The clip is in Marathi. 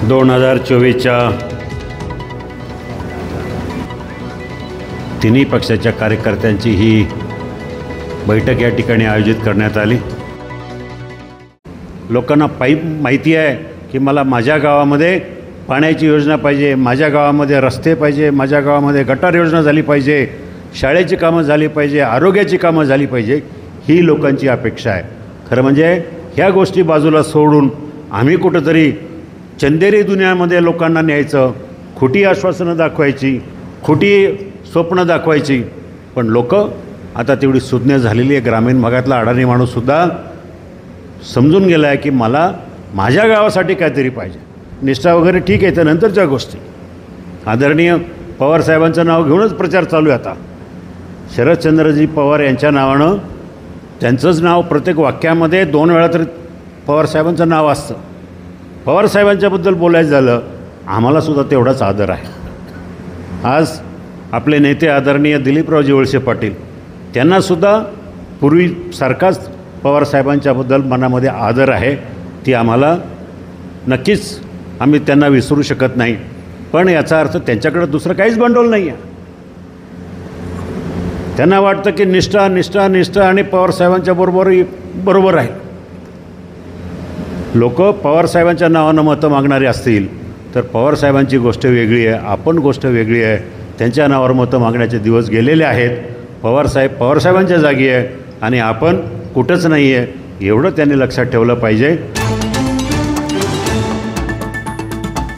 2024च्या तिन्ही पक्षाच्या कार्यकर्त्यांची ही बैठक या ठिकाणी आयोजित करण्यात आली। लोकांना माहिती आहे की मला माझ्या गावामध्ये पाण्याची योजना पाहिजे, माझ्या गावामध्ये रस्ते पाहिजे, माझ्या गावामध्ये गटार योजना झाली पाहिजे, शाळेची कामं झाली पाहिजे, आरोग्याची कामं झाली पाहिजे, ही लोकांची अपेक्षा आहे। खरं म्हणजे ह्या गोष्टी बाजूला सोडून आम्ही कुठंतरी चंदेरी दुनियामध्ये लोकांना न्यायचं, खोटी आश्वासनं दाखवायची, खोटी स्वप्न दाखवायची। पण लोक आता तेवढी सुज्ञ झालेली आहे। ग्रामीण भागातला अडाणी माणूससुद्धा समजून गेला आहे की मला माझ्या गावासाठी काहीतरी पाहिजे। निष्ठा वगैरे ठीक आहे, त्यानंतरच्या गोष्टी। आदरणीय पवारसाहेबांचं नाव घेऊनच प्रचार चालू आहे आता। शरदचंद्रजी पवार यांच्या नावानं त्यांचंच नाव प्रत्येक वाक्यामध्ये 2 वेळा तरी पवारसाहेबांचं नाव असतं। पवारसाहेबांच्याबद्दल बोलायचं झालं, आम्हालासुद्धा तेवढाच आदर आहे। आज आपले नेते आदरणीय दिलीपरावजी वळसे पाटील त्यांनासुद्धा पूर्वीसारखाच पवारसाहेबांच्याबद्दल मनामध्ये आदर आहे। ती आम्हाला नक्कीच आम्ही त्यांना विसरू शकत नाही। पण याचा अर्थ त्यांच्याकडे दुसरं काहीच भांडवल नाही आहे। त्यांना वाटतं की निष्ठा निष्ठा निष्ठा आणि पवारसाहेबांच्या बरोबर आहे। लोक पवारसाहेबांच्या नावानं मतं मागणारे असतील तर पवारसाहेबांची गोष्ट वेगळी आहे, आपण गोष्ट वेगळी आहे। त्यांच्या नावावर मतं मागण्याचे दिवस गेलेले आहेत। पवारसाहेब पवारसाहेबांच्या जागी आहे आणि आपण कुठंच नाही आहे, एवढं त्यांनी लक्षात ठेवलं पाहिजे।